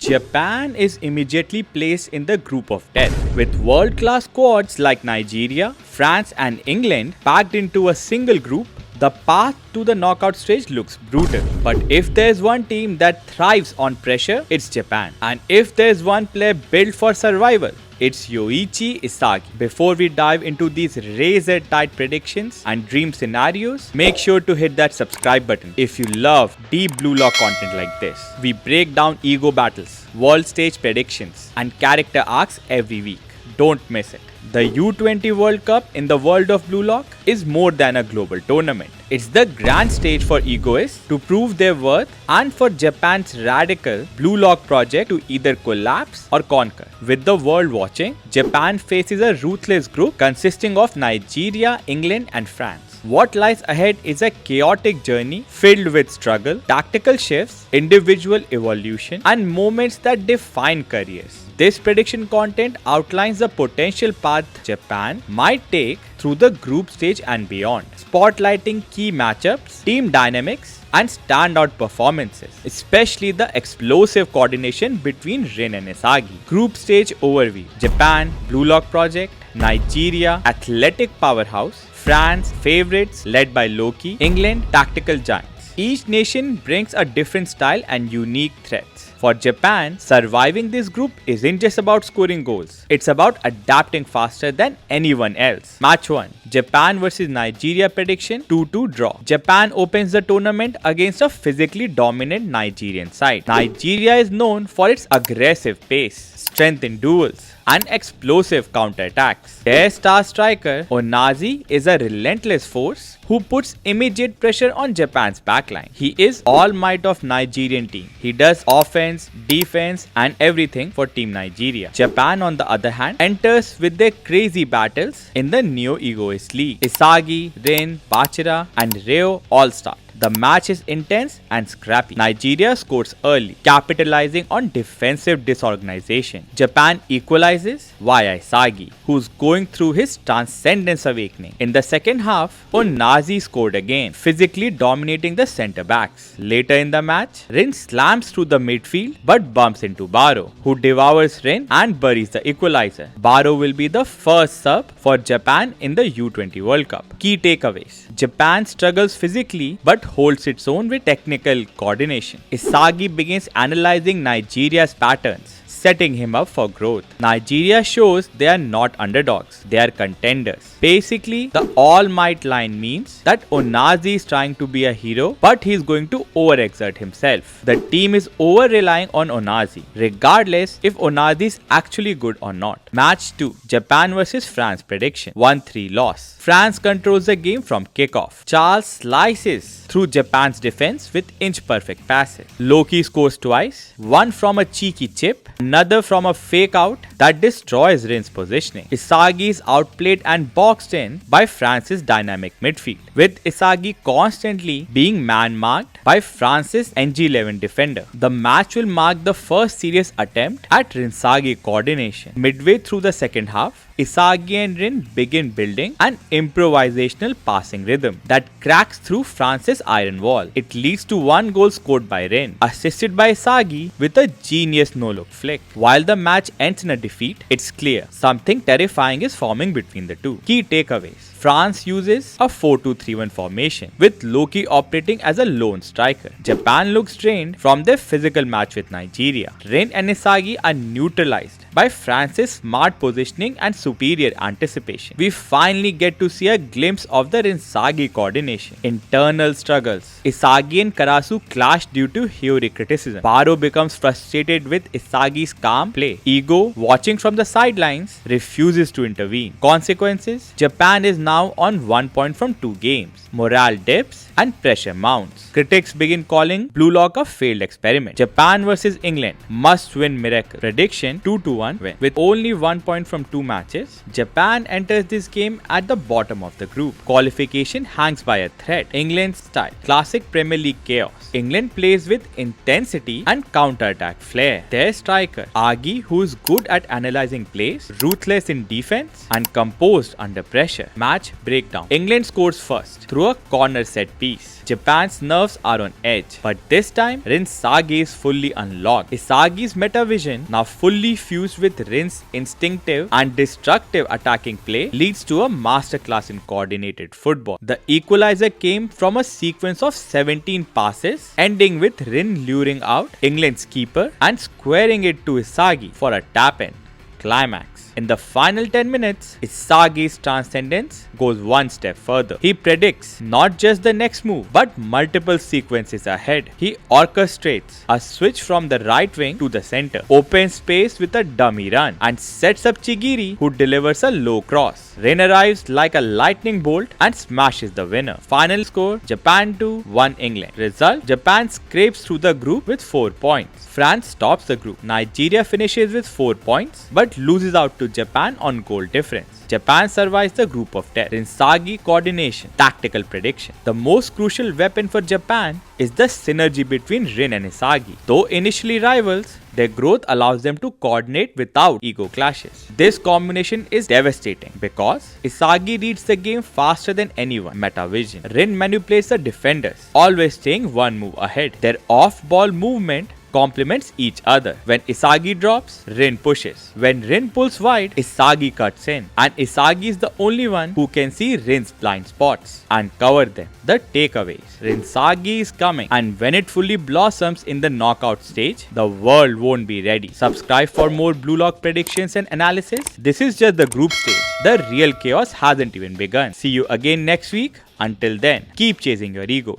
Japan is immediately placed in the group of death. With world-class squads like Nigeria, France and England packed into a single group, the path to the knockout stage looks brutal. But if there's one team that thrives on pressure, it's Japan. And if there's one player built for survival, it's Yoichi Isagi. Before we dive into these razor-tight predictions and dream scenarios, make sure to hit that subscribe button if you love deep blue lock content like this. We break down ego battles, world stage predictions, and character arcs every week. Don't miss it. The U20 World Cup in the world of Blue Lock is more than a global tournament. It's the grand stage for egoists to prove their worth and for Japan's radical Blue Lock project to either collapse or conquer. With the world watching, Japan faces a ruthless group consisting of Nigeria, England and France. What lies ahead is a chaotic journey filled with struggle, tactical shifts, individual evolution, and moments that define careers. This prediction content outlines the potential path Japan might take through the group stage and beyond, spotlighting key matchups, team dynamics, and standout performances, especially the explosive coordination between Rin and Isagi. Group stage overview: Japan, Blue Lock Project; Nigeria, athletic powerhouse; France, favorites led by Loki; England, tactical giants. Each nation brings a different style and unique threats. For Japan, surviving this group isn't just about scoring goals. It's about adapting faster than anyone else. Match 1. Japan vs Nigeria prediction: 2-2 draw. Japan opens the tournament against a physically dominant Nigerian side. Nigeria is known for its aggressive pace, strength in duels, and explosive counterattacks. Their star striker, Onazi, is a relentless force who puts immediate pressure on Japan's backline. He is all might of Nigerian team. He does offense, defense, and everything for Team Nigeria. Japan, on the other hand, enters with their crazy battles in the Neo-Egoist League. Isagi, Rin, Bachira, and Ryo all start. The match is intense and scrappy. Nigeria scores early, capitalizing on defensive disorganization. Japan equalizes via Isagi, who's going through his transcendence awakening. In the second half, Onazi scored again, physically dominating the centre backs. Later in the match, Rin slams through the midfield but bumps into Barou, who devours Rin and buries the equalizer. Barou will be the first sub for Japan in the U20 World Cup. Key takeaways: Japan struggles physically but holds its own with technical coordination. Isagi begins analyzing Nigeria's patterns, setting him up for growth. Nigeria shows they are not underdogs, they are contenders. Basically, the all might line means that Onazi is trying to be a hero, but he is going to overexert himself. The team is over relying on Onazi, regardless if Onazi is actually good or not. Match 2. Japan vs France prediction: 1-3 loss. France controls the game from kickoff. Charles slices through Japan's defense with inch-perfect passes. Loki scores twice, one from a cheeky chip, another from a fake out that destroys Rin's positioning. Isagi is outplayed and boxed in by France's dynamic midfield, with Isagi constantly being man-marked by France's NG11 defender. The match will mark the first serious attempt at Rinsagi coordination. Midway through the second half, Isagi and Rin begin building an improvisational passing rhythm that cracks through France's iron wall. It leads to one goal scored by Rin, assisted by Isagi with a genius no-look flick. While the match ends in a defeat, it's clear something terrifying is forming between the two. Key takeaways: France uses a 4-2-3-1 formation, with Loki operating as a lone striker. Japan looks drained from their physical match with Nigeria. Rin and Isagi are neutralized by France's smart positioning and superior anticipation. We finally get to see a glimpse of the Rinsagi coordination. Internal struggles: Isagi and Karasu clash due to Hiryo criticism. Barou becomes frustrated with Isagi's calm play. Ego, watching from the sidelines, refuses to intervene. Consequences: Japan is now on 1 point from 2 games. Morale dips and pressure mounts. Critics begin calling Blue Lock a failed experiment. Japan vs England: must-win miracle. Prediction: 2-1 3-1 win. With only 1 point from 2 matches, Japan enters this game at the bottom of the group. Qualification hangs by a thread. England's style, classic Premier League chaos. England plays with intensity and counter-attack flair. Their striker, Isagi, who is good at analyzing plays, ruthless in defense, and composed under pressure. Match breakdown. England scores first through a corner set piece. Japan's nerves are on edge, but this time Rin's Sage is fully unlocked. Isagi's meta vision, now fully fused with Rin's instinctive and destructive attacking play, leads to a masterclass in coordinated football. The equalizer came from a sequence of 17 passes, ending with Rin luring out England's keeper and squaring it to Isagi for a tap-in. Climax. In the final 10 minutes, Isagi's transcendence goes one step further. He predicts not just the next move, but multiple sequences ahead. He orchestrates a switch from the right wing to the center, opens space with a dummy run, and sets up Chigiri, who delivers a low cross. Rin arrives like a lightning bolt and smashes the winner. Final score, Japan 2, 1 England. Result, Japan scrapes through the group with 4 points. France tops the group. Nigeria finishes with 4 points, but loses out to Japan on goal difference. Japan survives the group of death. Isagi coordination, tactical prediction. The most crucial weapon for Japan is the synergy between Rin and Isagi. Though initially rivals, their growth allows them to coordinate without ego clashes. This combination is devastating because Isagi reads the game faster than anyone. Meta vision. Rin manipulates the defenders, always staying one move ahead. Their off-ball movement complements each other. When Isagi drops, Rin pushes. When Rin pulls wide, Isagi cuts in. And Isagi is the only one who can see Rin's blind spots and cover them. The takeaways. Rinsagi is coming, and when it fully blossoms in the knockout stage, the world won't be ready. Subscribe for more Blue Lock predictions and analysis. This is just the group stage. The real chaos hasn't even begun. See you again next week. Until then, keep chasing your egos.